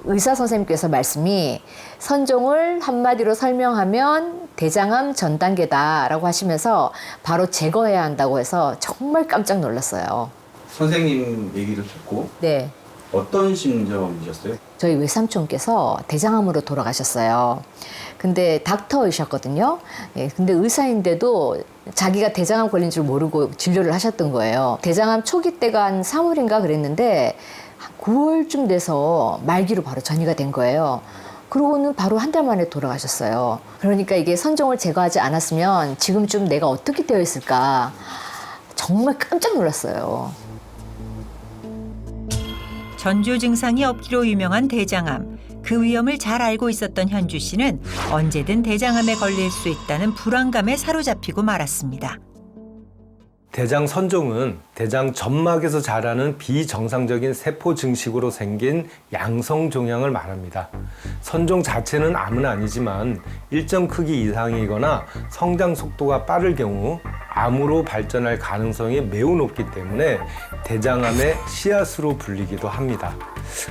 의사 선생님께서 말씀이 선종을 한마디로 설명하면 대장암 전 단계다라고 하시면서 바로 제거해야 한다고 해서 정말 깜짝 놀랐어요. 선생님 얘기를 듣고 네. 어떤 심정이셨어요? 저희 외삼촌께서 대장암으로 돌아가셨어요. 근데 닥터이셨거든요. 예, 근데 의사인데도 자기가 대장암 걸린 줄 모르고 진료를 하셨던 거예요. 대장암 초기 때가 한 3월인가 그랬는데 9월쯤 돼서 말기로 바로 전이가 된 거예요. 그러고는 바로 한 달 만에 돌아가셨어요. 그러니까 이게 선종을 제거하지 않았으면 지금쯤 내가 어떻게 되어 있을까 정말 깜짝 놀랐어요. 전조 증상이 없기로 유명한 대장암. 그 위험을 잘 알고 있었던 현주 씨는 언제든 대장암에 걸릴 수 있다는 불안감에 사로잡히고 말았습니다. 대장 선종은 대장 점막에서 자라는 비정상적인 세포 증식으로 생긴 양성 종양을 말합니다. 선종 자체는 암은 아니지만 일정 크기 이상이거나 성장 속도가 빠를 경우 암으로 발전할 가능성이 매우 높기 때문에 대장암의 씨앗으로 불리기도 합니다.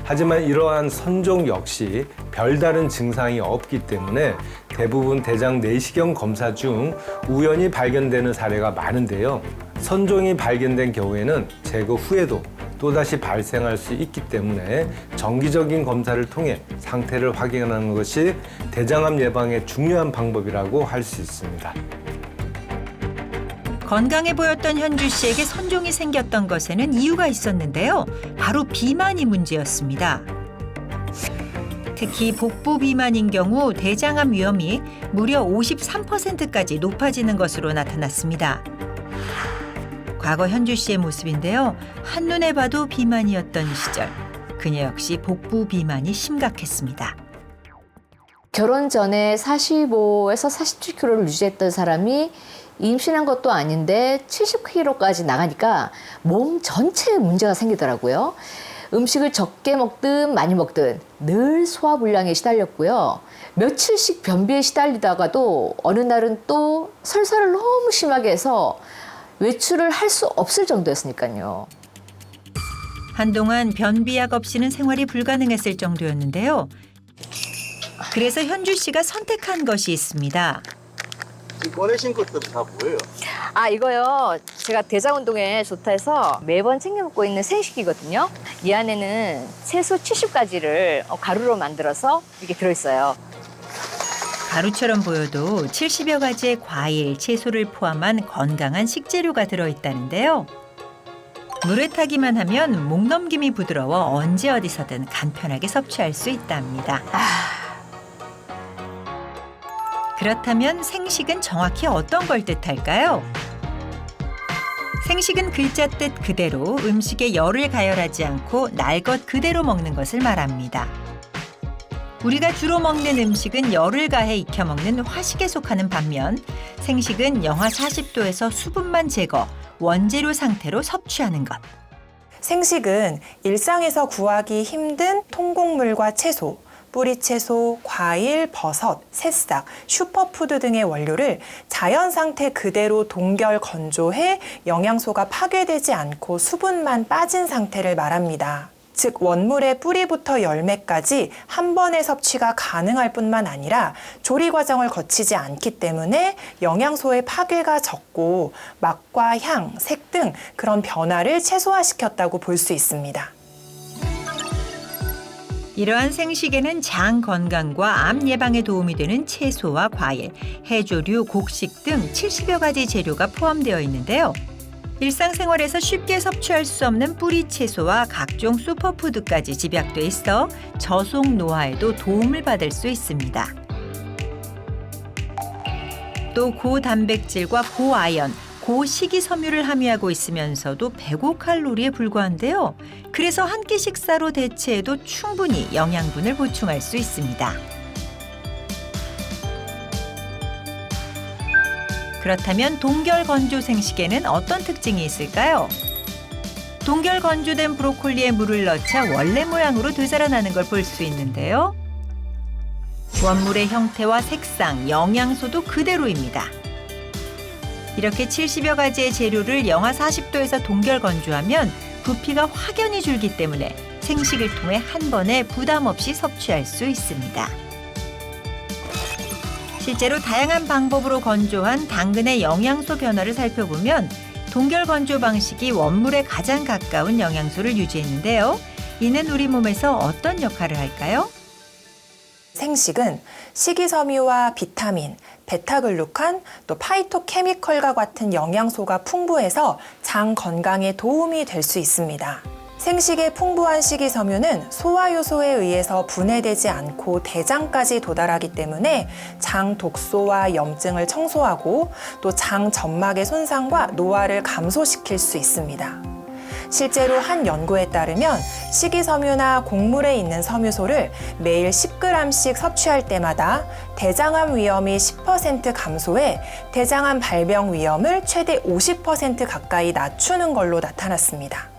하지만 이러한 선종 역시 별다른 증상이 없기 때문에 대부분 대장 내시경 검사 중 우연히 발견되는 사례가 많은데요. 선종이 발견된 경우에는 제거 후에도 또다시 발생할 수 있기 때문에 정기적인 검사를 통해 상태를 확인하는 것이 대장암 예방의 중요한 방법이라고 할 수 있습니다. 건강해 보였던 현주 씨에게 선종이 생겼던 것에는 이유가 있었는데요. 바로 비만이 문제였습니다. 특히 복부 비만인 경우 대장암 위험이 무려 53%까지 높아지는 것으로 나타났습니다. 과거 현주 씨의 모습인데요. 한눈에 봐도 비만이었던 시절. 그녀 역시 복부 비만이 심각했습니다. 결혼 전에 45에서 47kg를 유지했던 사람이 임신한 것도 아닌데 70kg까지 나가니까 몸 전체에 문제가 생기더라고요. 음식을 적게 먹든 많이 먹든 늘 소화불량에 시달렸고요. 며칠씩 변비에 시달리다가도 어느 날은 또 설사를 너무 심하게 해서 외출을 할 수 없을 정도였으니까요. 한동안 변비약 없이는 생활이 불가능했을 정도였는데요. 그래서 현주 씨가 선택한 것이 있습니다. 지금 꺼내신 것들은 다 뭐예요? 아, 이거요. 제가 대장 운동에 좋다 해서 매번 챙겨 먹고 있는 생식이거든요. 이 안에는 채소 70가지를 가루로 만들어서 이렇게 들어있어요. 가루처럼 보여도 70여 가지의 과일, 채소를 포함한 건강한 식재료가 들어있다는데요. 물에 타기만 하면 목 넘김이 부드러워 언제 어디서든 간편하게 섭취할 수 있답니다. 그렇다면 생식은 정확히 어떤 걸 뜻할까요? 생식은 글자 뜻 그대로 음식에 열을 가열하지 않고 날 것 그대로 먹는 것을 말합니다. 우리가 주로 먹는 음식은 열을 가해 익혀 먹는 화식에 속하는 반면 생식은 영하 40도에서 수분만 제거, 원재료 상태로 섭취하는 것. 생식은 일상에서 구하기 힘든 통곡물과 채소, 뿌리채소, 과일, 버섯, 새싹, 슈퍼푸드 등의 원료를 자연 상태 그대로 동결 건조해 영양소가 파괴되지 않고 수분만 빠진 상태를 말합니다. 즉 원물의 뿌리부터 열매까지 한 번의 섭취가 가능할 뿐만 아니라 조리 과정을 거치지 않기 때문에 영양소의 파괴가 적고 맛과 향, 색 등 그런 변화를 최소화시켰다고 볼 수 있습니다. 이러한 생식에는 장 건강과 암 예방에 도움이 되는 채소와 과일, 해조류, 곡식 등 70여 가지 재료가 포함되어 있는데요. 일상생활에서 쉽게 섭취할 수 없는 뿌리 채소와 각종 슈퍼푸드까지 집약돼 있어 저속 노화에도 도움을 받을 수 있습니다. 또 고단백질과 고아연, 고식이섬유를 함유하고 있으면서도 105칼로리에 불과한데요. 그래서 한 끼 식사로 대체해도 충분히 영양분을 보충할 수 있습니다. 그렇다면 동결 건조 생식에는 어떤 특징이 있을까요? 동결 건조된 브로콜리에 물을 넣자 원래 모양으로 되살아나는 걸 볼 수 있는데요. 원물의 형태와 색상, 영양소도 그대로입니다. 이렇게 70여 가지의 재료를 영하 40도에서 동결 건조하면 부피가 확연히 줄기 때문에 생식을 통해 한 번에 부담 없이 섭취할 수 있습니다. 실제로 다양한 방법으로 건조한 당근의 영양소 변화를 살펴보면 동결 건조 방식이 원물에 가장 가까운 영양소를 유지했는데요. 이는 우리 몸에서 어떤 역할을 할까요? 생식은 식이섬유와 비타민, 베타글루칸, 또 파이토케미컬과 같은 영양소가 풍부해서 장 건강에 도움이 될 수 있습니다. 생식의 풍부한 식이섬유는 소화효소에 의해서 분해되지 않고 대장까지 도달하기 때문에 장 독소와 염증을 청소하고 또 장 점막의 손상과 노화를 감소시킬 수 있습니다. 실제로 한 연구에 따르면 식이섬유나 곡물에 있는 섬유소를 매일 10g씩 섭취할 때마다 대장암 위험이 10% 감소해 대장암 발병 위험을 최대 50% 가까이 낮추는 걸로 나타났습니다.